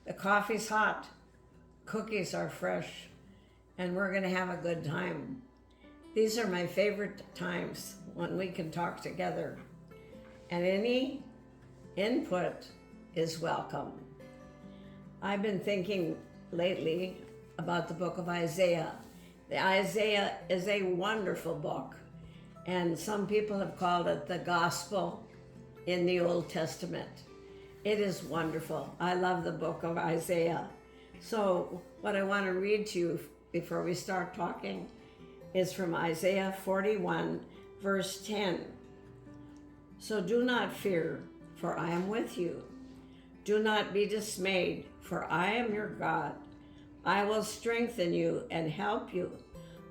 The coffee's hot, cookies are fresh, and we're going to have a good time. These are my favorite times when we can talk together, and any input is welcome. I've been thinking lately about the book of Isaiah. The Isaiah is a wonderful book, and some people have called it the gospel in the Old Testament. It is wonderful. I love the book of Isaiah. So what I want to read to you before we start talking is from Isaiah 41, verse 10. So do not fear, for I am with you. Do not be dismayed, for I am your God. I will strengthen you and help you.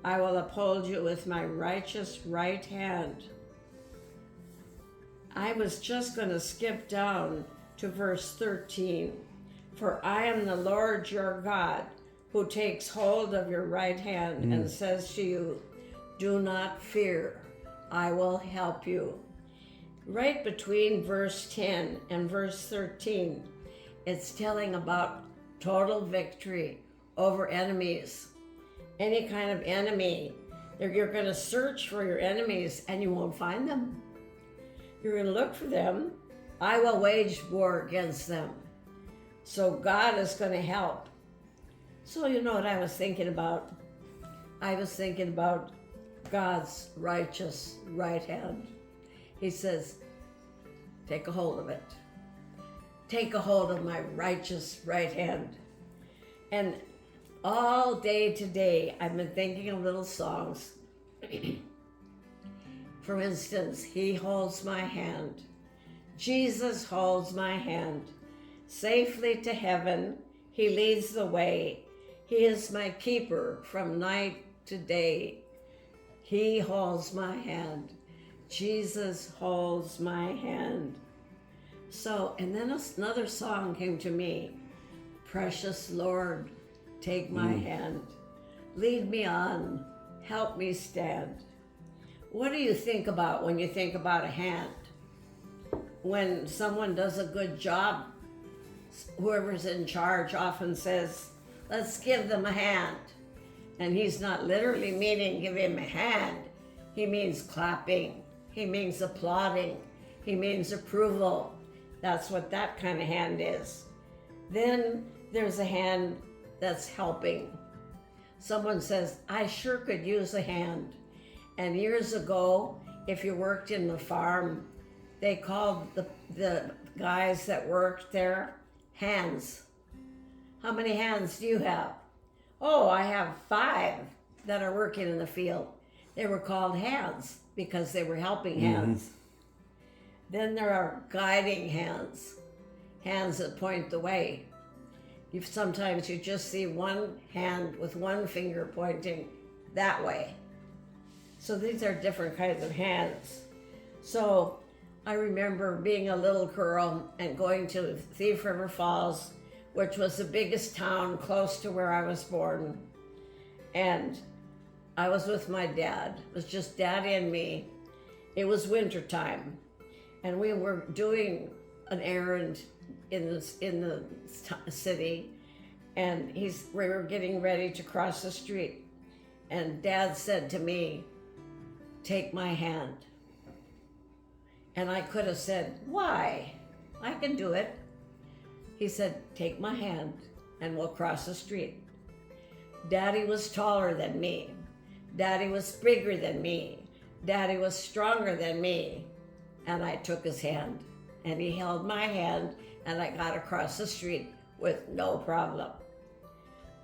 I will uphold you with my righteous right hand. I was just going to skip down to verse 13. For I am the Lord your God, who takes hold of your right hand and says to you, do not fear, I will help you. Right between verse 10 and verse 13, it's telling about total victory over enemies. Any kind of enemy. You're going to search for your enemies and you won't find them. You're going to look for them. I will wage war against them. So God is going to help. So you know what I was thinking about? I was thinking about God's righteous right hand. He says, take a hold of it. Take a hold of my righteous right hand. And all day today, I've been thinking of little songs. For instance, He holds my hand. Jesus holds my hand. Safely to heaven, He leads the way. He is my keeper from night to day. He holds my hand. Jesus holds my hand. So, and then another song came to me. Precious Lord, take my hand. Lead me on. Help me stand. What do you think about when you think about a hand? When someone does a good job, whoever's in charge often says, let's give them a hand. And he's not literally meaning give him a hand. He means clapping. He means applauding. He means approval. That's what that kind of hand is. Then there's a hand that's helping. Someone says, I sure could use a hand. And years ago, if you worked in the farm, they called the guys that worked there hands. How many hands do you have? Oh, I have 5 that are working in the field. They were called hands because they were helping hands. Then there are guiding hands, hands that point the way. Sometimes you just see one hand with one finger pointing that way. So these are different kinds of hands. So I remember being a little girl and going to Thief River Falls, which was the biggest town close to where I was born. And I was with my dad. It was just Daddy and me. It was wintertime. And we were doing an errand in the city. And we were getting ready to cross the street. And Dad said to me, take my hand. And I could have said, why? I can do it. He said, take my hand and we'll cross the street. Daddy was taller than me. Daddy was bigger than me. Daddy was stronger than me. And I took his hand and he held my hand and I got across the street with no problem.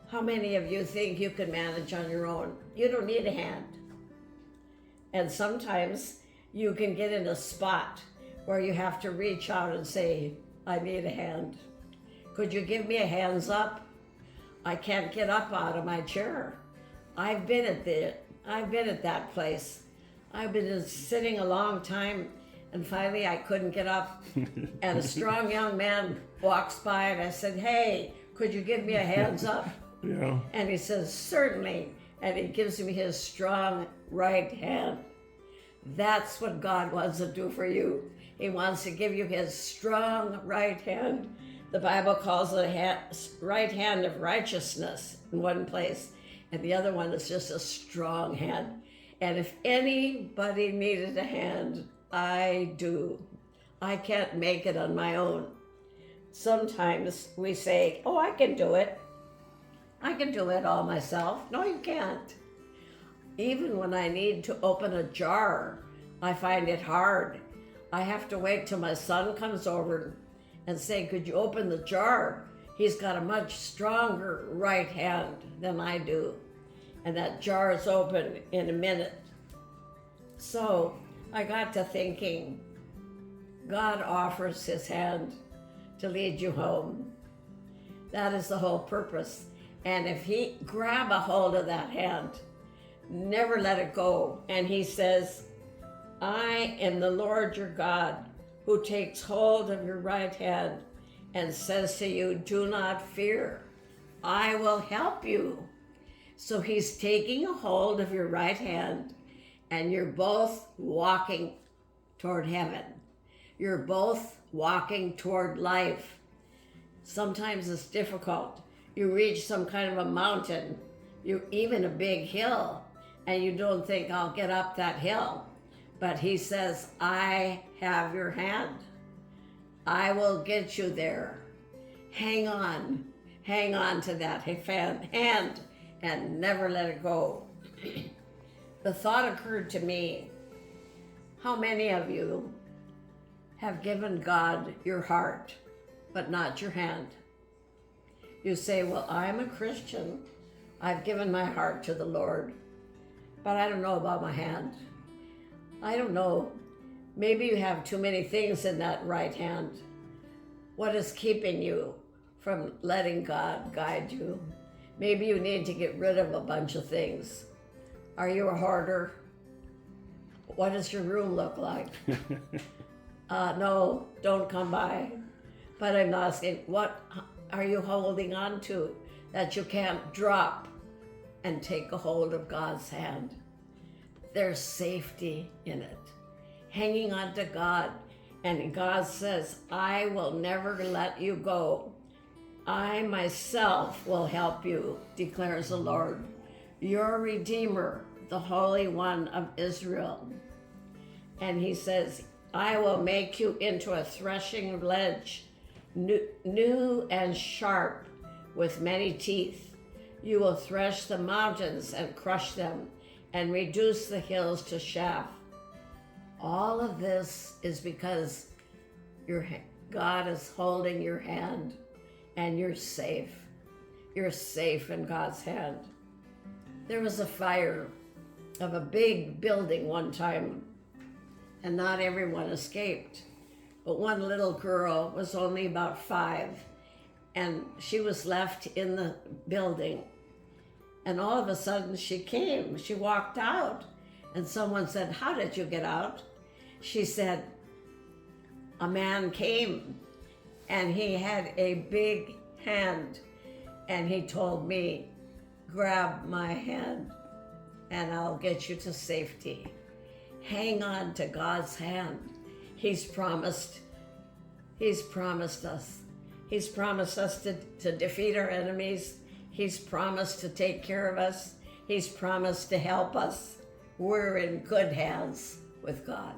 How many of you think you can manage on your own? You don't need a hand. And sometimes you can get in a spot where you have to reach out and say, I need a hand. Could you give me a hands up? I can't get up out of my chair. I've been at that place. I've been sitting a long time and finally I couldn't get up. And a strong young man walks by and I said, hey, could you give me a hands up? Yeah. And he says, certainly. And he gives me his strong right hand. That's what God wants to do for you. He wants to give you his strong right hand The Bible calls it a right hand of righteousness in one place, and the other one is just a strong hand. And if anybody needed a hand, I do. I can't make it on my own. Sometimes we say, oh, I can do it. I can do it all myself. No, you can't. Even when I need to open a jar, I find it hard. I have to wait till my son comes over and say, could you open the jar? He's got a much stronger right hand than I do. And that jar is open in a minute. So I got to thinking, God offers his hand to lead you home. That is the whole purpose. And if he grab a hold of that hand, never let it go. And he says, I am the Lord your God, who takes hold of your right hand and says to you, do not fear, I will help you. So he's taking a hold of your right hand, and you're both walking toward heaven. You're both walking toward life. Sometimes it's difficult. You reach some kind of a mountain, even a big hill, and you don't think, I'll get up that hill. But he says, I have your hand. I will get you there. Hang on to that hand and never let it go. The thought occurred to me, how many of you have given God your heart, but not your hand? You say, well, I'm a Christian. I've given my heart to the Lord, but I don't know about my hand. I don't know. Maybe you have too many things in that right hand. What is keeping you from letting God guide you? Maybe you need to get rid of a bunch of things. Are you a hoarder? What does your room look like? No, don't come by. But I'm asking, what are you holding on to that you can't drop and take a hold of God's hand? There's safety in it. Hanging on to God. And God says, I will never let you go. I myself will help you, declares the Lord, your Redeemer, the Holy One of Israel. And he says, I will make you into a threshing sledge, new and sharp, with many teeth. You will thresh the mountains and crush them, and reduce the hills to chaff. All of this is because God is holding your hand, and you're safe. You're safe in God's hand. There was a fire of a big building one time, and not everyone escaped. But one little girl was only about 5, and she was left in the building. And all of a sudden she walked out, and someone said, how did you get out? She said, a man came, and he had a big hand, and he told me, grab my hand, and I'll get you to safety. Hang on to God's hand. He's promised us. He's promised us to defeat our enemies. He's promised to take care of us. He's promised to help us. We're in good hands with God.